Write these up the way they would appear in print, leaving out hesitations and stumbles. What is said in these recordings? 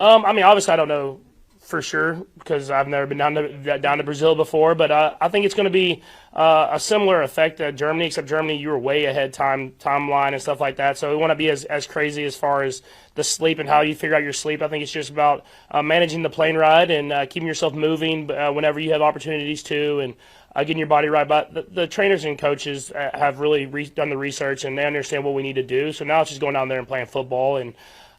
I mean, obviously, I don't know for sure because I've never been down to Brazil before, but I think it's going to be a similar effect to Germany, except Germany, you were way ahead timeline and stuff like that. So we want to be as crazy as far as the sleep and how you figure out your sleep. I think it's just about managing the plane ride and keeping yourself moving whenever you have opportunities to, and getting your body right. But the trainers and coaches have really done the research, and they understand what we need to do. So now it's just going down there and playing football. And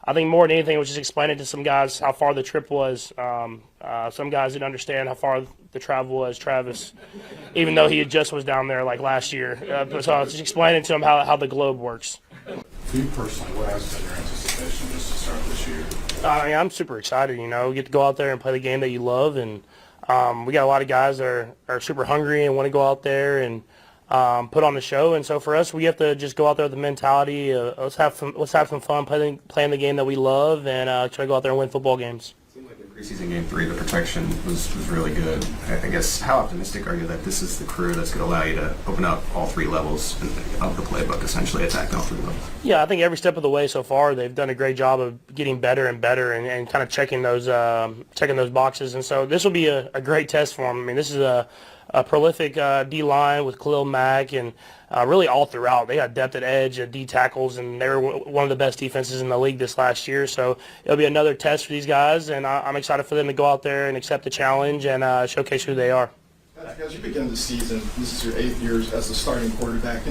I think more than anything, it was just explaining to some guys how far the trip was. Some guys didn't understand how far the travel was. Travis, even though he had just was down there like last year. So I was just explaining to him how the globe works. For you personally, what has been your anticipation just to start this year? I mean, I'm super excited. You get to go out there and play the game that you love, and we got a lot of guys that are super hungry and want to go out there and put on the show. And so for us, we have to just go out there with the mentality. Let's have some fun playing the game that we love, and try to go out there and win football games. Seemed like in preseason game 3, the protection was really good. I guess, how optimistic are you that this is the crew that's going to allow you to open up all 3 levels of the playbook, essentially attacking all 3 levels? Yeah, I think every step of the way so far, they've done a great job of getting better and better, and kind of checking those boxes. And so this will be a great test for them. I mean, this is a prolific D-line with Khalil Mack, and really all throughout. They got depth at edge, at D tackles, and they were one of the best defenses in the league this last year. So it'll be another test for these guys, and I'm excited for them to go out there and accept the challenge and showcase who they are. As you begin the season, this is your 8th year as the starting quarterback.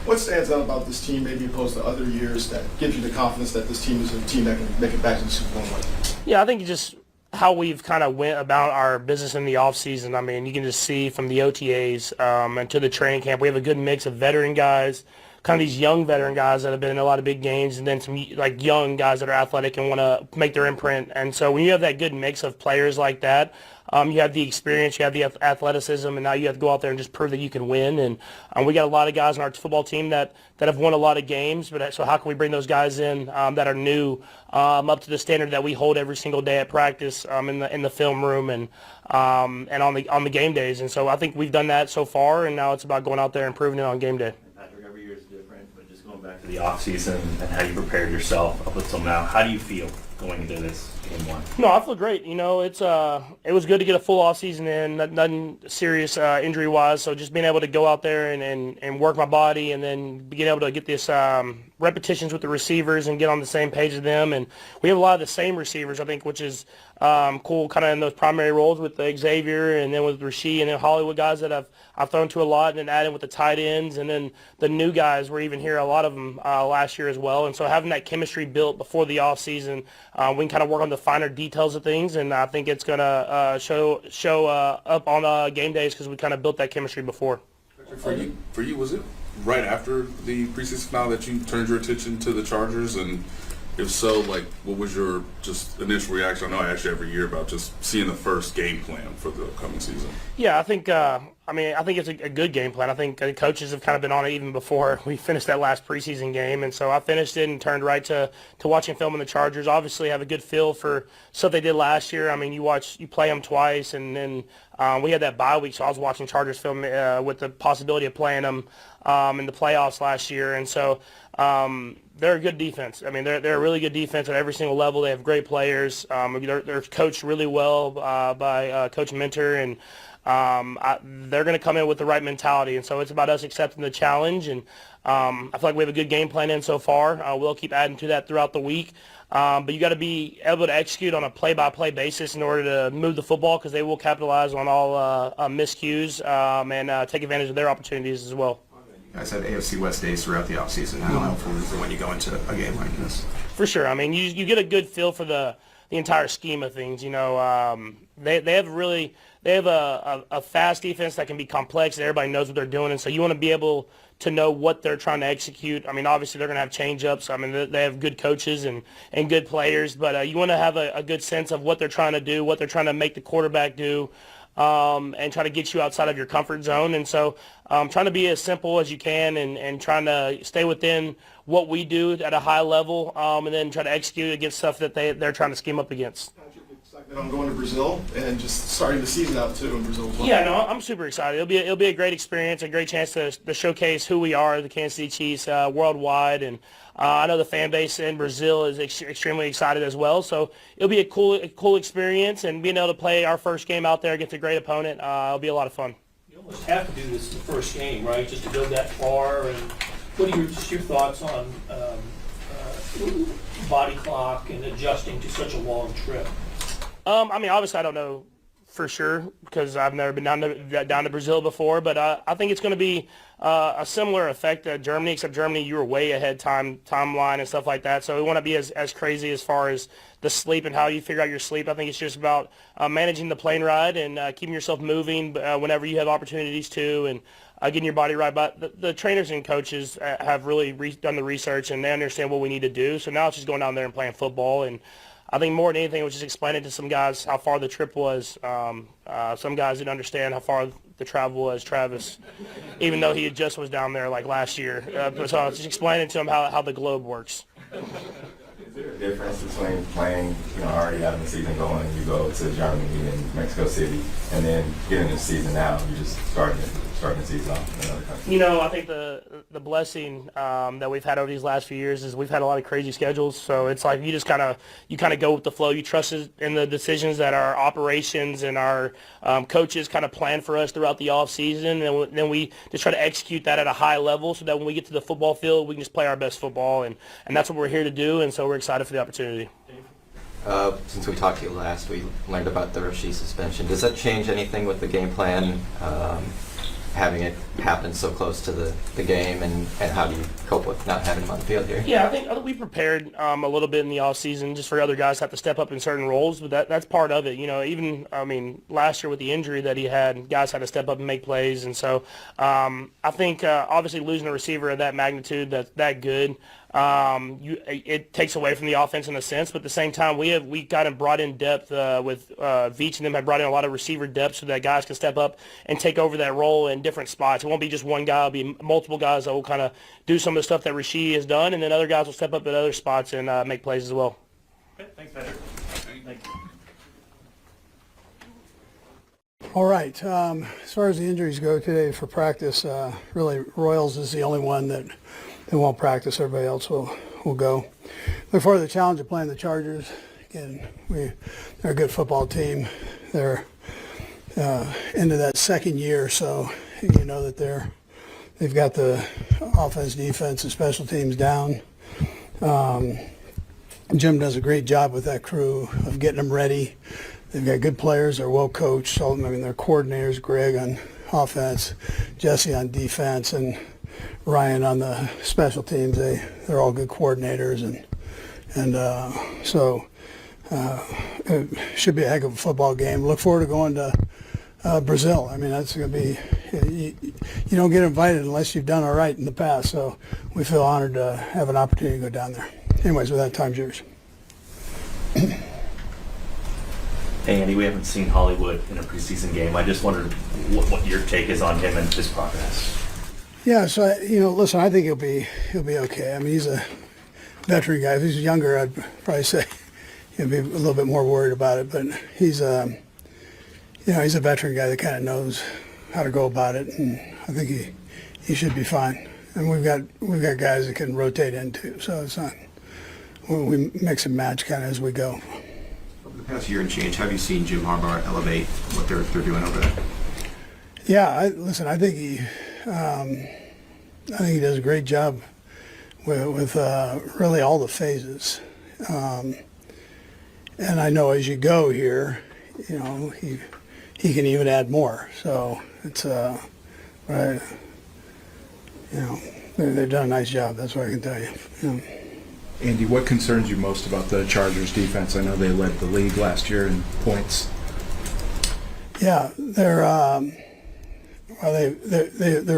What stands out about this team, maybe opposed to other years, that gives you the confidence that this team is a team that can make it back to the Super Bowl? Yeah, I think just how we've kind of went about our business in the offseason. I mean, you can just see from the OTAs and to the training camp, we have a good mix of veteran guys, kind of these young veteran guys that have been in a lot of big games, and then some like young guys that are athletic and want to make their imprint. And so when you have that good mix of players like that, you have the experience, you have the athleticism, and now you have to go out there and just prove that you can win. And we got a lot of guys on our football team that have won a lot of games. But so how can we bring those guys in that are new up to the standard that we hold every single day at practice in the film room and on the game days? And so I think we've done that so far, and now it's about going out there and proving it on game day. Patrick, every year is different, but just going back to the off season and how you prepared yourself up until now, how do you feel going into this game 1? No, I feel great. It was good to get a full off season in, nothing serious injury wise. So just being able to go out there and work my body, and then being able to get this repetitions with the receivers and get on the same page as them. And we have a lot of the same receivers, I think, which is cool, kind of in those primary roles with Xavier and then with Rasheed and then Hollywood, guys that I've thrown to a lot, and then adding with the tight ends, and then the new guys were even here, a lot of them last year as well. And so having that chemistry built before the off season, we can kind of work on the finer details of things, and I think it's going to show up on game days because we kind of built that chemistry before. For you, was it right after the preseason finale that you turned your attention to the Chargers? And if so, what was your just initial reaction? I know I ask you every year about just seeing the first game plan for the upcoming season. Yeah, I think it's a good game plan. I think the coaches have kind of been on it even before we finished that last preseason game. And so I finished it and turned right to watching film on the Chargers. Obviously, have a good feel for stuff they did last year. I mean, you play them twice, and then we had that bye week, so I was watching Chargers film with the possibility of playing them in the playoffs last year. And so they're a good defense. I mean, they're a really good defense at every single level. They have great players. They're coached really well by Coach Minter, and they're going to come in with the right mentality. And so it's about us accepting the challenge. And I feel like we have a good game plan in so far. We'll keep adding to that throughout the week. But you got to be able to execute on a play-by-play basis in order to move the football, because they will capitalize on all miscues and take advantage of their opportunities as well. You guys had AFC West days throughout the offseason. How helpful is it when you go into a game like this? For sure. I mean, you get a good feel for the entire scheme of things. They have a fast defense that can be complex, and everybody knows what they're doing. And so you want to be able to know what they're trying to execute. I mean, obviously they're going to have change-ups. I mean, they have good coaches and good players, but you want to have a good sense of what they're trying to do, what they're trying to make the quarterback do, and try to get you outside of your comfort zone. And so trying to be as simple as you can and trying to stay within what we do at a high level, and then try to execute against stuff that they're trying to scheme up against. Patrick, it's like And I'm going to Brazil and just starting the season out too in Brazil as well. Yeah, no, I'm super excited. It'll be a great experience, a great chance to showcase who we are, the Kansas City Chiefs, worldwide, and I know the fan base in Brazil is extremely excited as well. So it'll be a cool experience, and being able to play our first game out there against a great opponent, it'll be a lot of fun. You almost have to do this in the first game, right? Just to go that far. And what are your thoughts on body clock and adjusting to such a long trip? I mean, obviously, I don't know for sure because I've never been down to Brazil before, but I think it's going to be a similar effect to Germany, except Germany, you were way ahead timeline and stuff like that. So we want to be as crazy as far as the sleep and how you figure out your sleep. I think it's just about managing the plane ride and keeping yourself moving whenever you have opportunities to, and getting your body right. But the trainers and coaches have really done the research, and they understand what we need to do. So now it's just going down there and playing football. And I think more than anything, it was just explaining to some guys how far the trip was. Some guys didn't understand how far the travel was, Travis, even though he just was down there like last year. So I was just explaining to him how the globe works. Is there a difference between playing, already having the season going and you go to Germany and Mexico City, and then getting the season out, you just starting the season off in another country? I think the blessing that we've had over these last few years is we've had a lot of crazy schedules. So it's like you just kind of go with the flow. You trust in the decisions that our operations and our coaches kind of plan for us throughout the off season, and then we just try to execute that at a high level so that when we get to the football field, we can just play our best football, and that's what we're here to do. And so we're excited for the opportunity. Since we talked to you last, we learned about the Rashid suspension. Does that change anything with the game plan, having it happen so close to the game, and how do you cope with not having him on the field here? Yeah, I think we prepared a little bit in the off season just for other guys to have to step up in certain roles, but that's part of it. Even last year with the injury that he had, guys had to step up and make plays, and so I think obviously losing a receiver of that magnitude, that's that good, it takes away from the offense in a sense, but at the same time we got him brought in depth with Veach, and them had brought in a lot of receiver depth so that guys can step up and take over that role in different spots. It won't be just one guy; it'll be multiple guys that will kind of do some of the stuff that Rashid has done, and then other guys will step up at other spots and make plays as well. Okay, thanks, Patrick. Thank you. All right. As far as the injuries go today for practice, really Royals is the only one that won't practice. Everybody else will go. Look forward to the challenge of playing the Chargers. Again, they're a good football team. They're into that second year, so you know that they've got the offense, defense, and special teams down. Jim does a great job with that crew of getting them ready. They've got good players. They're well coached. Their coordinators, Greg on offense, Jesse on defense, and Ryan on the special teams. They're all good coordinators, so it should be a heck of a football game. Look forward to going to Brazil. That's going to be, you don't get invited unless you've done all right in the past, so we feel honored to have an opportunity to go down there. Anyways, with that, time's yours. Hey, Andy, we haven't seen Hollywood in a preseason game. I just wondered what your take is on him and his progress. Yeah, so listen, I think he'll be okay. He's a veteran guy. If he's younger, I'd probably say he'll be a little bit more worried about it. But he's he's a veteran guy that kind of knows how to go about it, and I think he should be fine. And we've got guys that can rotate into, so it's not, we mix and match kind of as we go. Over the past year and change, have you seen Jim Harbaugh elevate what they're doing over there? Yeah, I think he does a great job with really all the phases. And I know as you go here, he can even add more. So it's they've done a nice job. That's what I can tell you. Andy, what concerns you most about the Chargers defense? I know they led the league last year in points. Yeah, they're a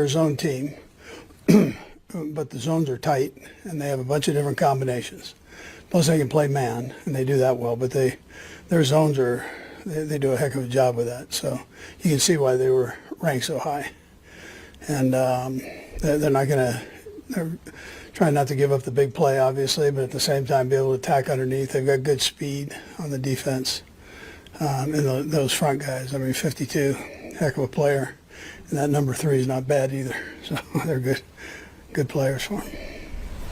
zone team, but the zones are tight and they have a bunch of different combinations. Plus they can play man, and they do that well, but their zones they do a heck of a job with that. So you can see why they were ranked so high. And they're trying not to give up the big play, obviously, but at the same time be able to attack underneath. They've got good speed on the defense. and those front guys. I mean, 52, heck of a player, and that number 3 is not bad either. So they're good players for him.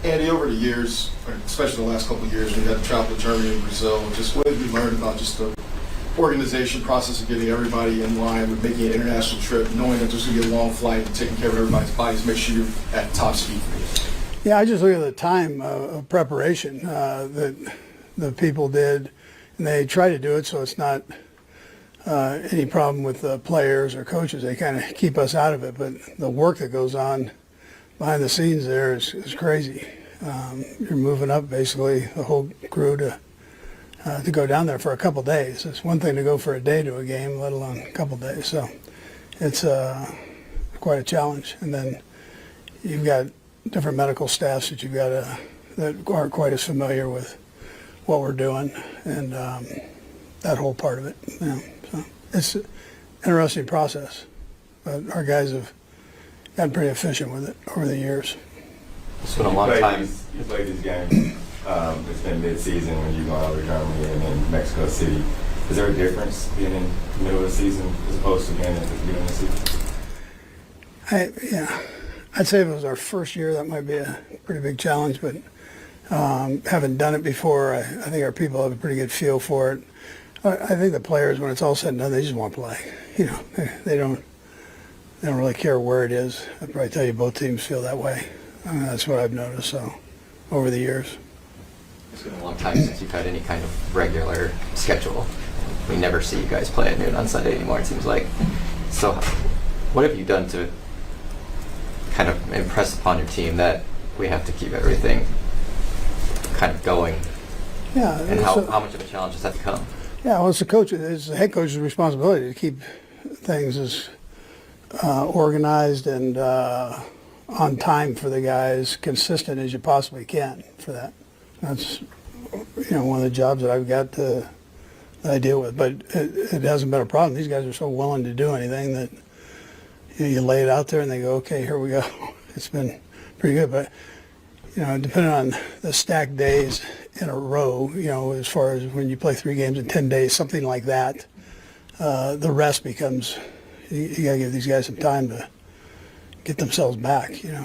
Andy, over the years, especially the last couple of years, when you had to travel to Germany and Brazil, just what have you learned about just the organization process of getting everybody in line with making an international trip, knowing that there's going to be a long flight and taking care of everybody's bodies, make sure you're at top speed? Yeah, I just look at the time of preparation that the people did, and they try to do it so it's not any problem with the players or coaches. They kind of keep us out of it, but the work that goes on behind the scenes there is crazy. You're moving up basically the whole crew to go down there for a couple days. It's one thing to go for a day to a game, let alone a couple days. So it's quite a challenge. And then you've got different medical staffs that you've got that aren't quite as familiar with what we're doing, and that whole part of it. You know, so it's an interesting process, but our guys have gotten pretty efficient with it over the years. It's been a long time. You played these games. It's been mid-season when you go out to Germany and then Mexico City. Is there a difference being in the middle of the season as opposed to being at the beginning of the season? Yeah, I'd say if it was our first year, that might be a pretty big challenge, but having done it before, I think our people have a pretty good feel for it. I think the players, when it's all said and done, they just want to play. You know, they don't really care where it is. I'd probably tell you both teams feel that way. That's what I've noticed over the years. It's been a long time since you've had any kind of regular schedule. We never see you guys play at noon on Sunday anymore, it seems like. So what have you done to kind of impress upon your team that we have to keep everything kind of going? Yeah. And how much of a challenge has that become? Yeah, well, it's the head coach's responsibility to keep things as organized and on time for the guys, consistent as you possibly can for that. That's, one of the jobs that I've got that I deal with. But it hasn't been a problem. These guys are so willing to do anything that you lay it out there and they go, okay, here we go. It's been pretty good. But, depending on the stacked days in a row, as far as when you play 3 games in 10 days, something like that, the rest becomes, you got to give these guys some time to get themselves back, So.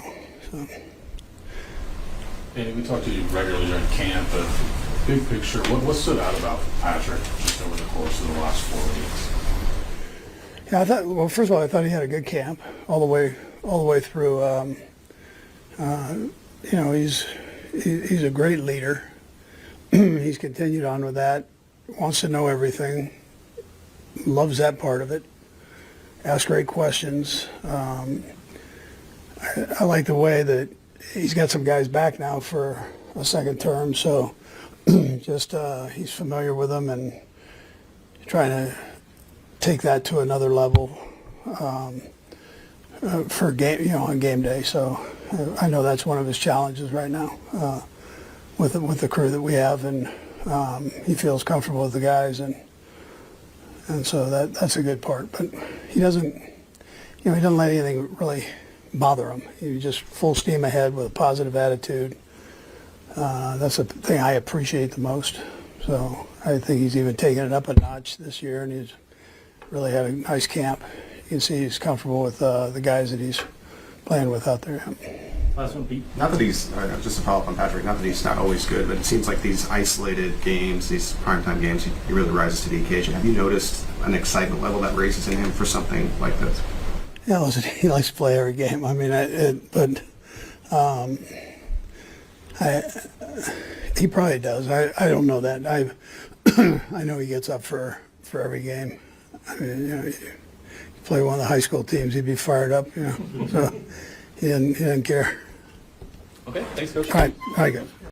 And we talk to you regularly during camp, but big picture, what stood out about Patrick just over the course of the last 4 weeks? Yeah, first of all, I thought he had a good camp all the way through. He's a great leader. He's continued on with that. Wants to know everything. Loves that part of it. Asks great questions. I like the way that he's got some guys back now for a second term, so he's familiar with them and trying to take that to another level for game, on game day. So I know that's one of his challenges right now with the crew that we have, and he feels comfortable with the guys, and so that's a good part. But he doesn't let anything really bother him. He's just full steam ahead with a positive attitude. That's the thing I appreciate the most. So I think he's even taken it up a notch this year, and he's really had a nice camp. You can see he's comfortable with the guys that he's playing with out there. Last one, Pete. Not that he's, just to follow up on Patrick, not that he's not always good, but it seems like these isolated games, these primetime games, he really rises to the occasion. Have you noticed an excitement level that raises in him for something like this? Yeah, listen, he likes to play every game. I mean, he probably does. I don't know that. I know he gets up for every game. I mean, you play one of the high school teams, he'd be fired up. So he didn't care. Okay, thanks, Coach. All right, guys.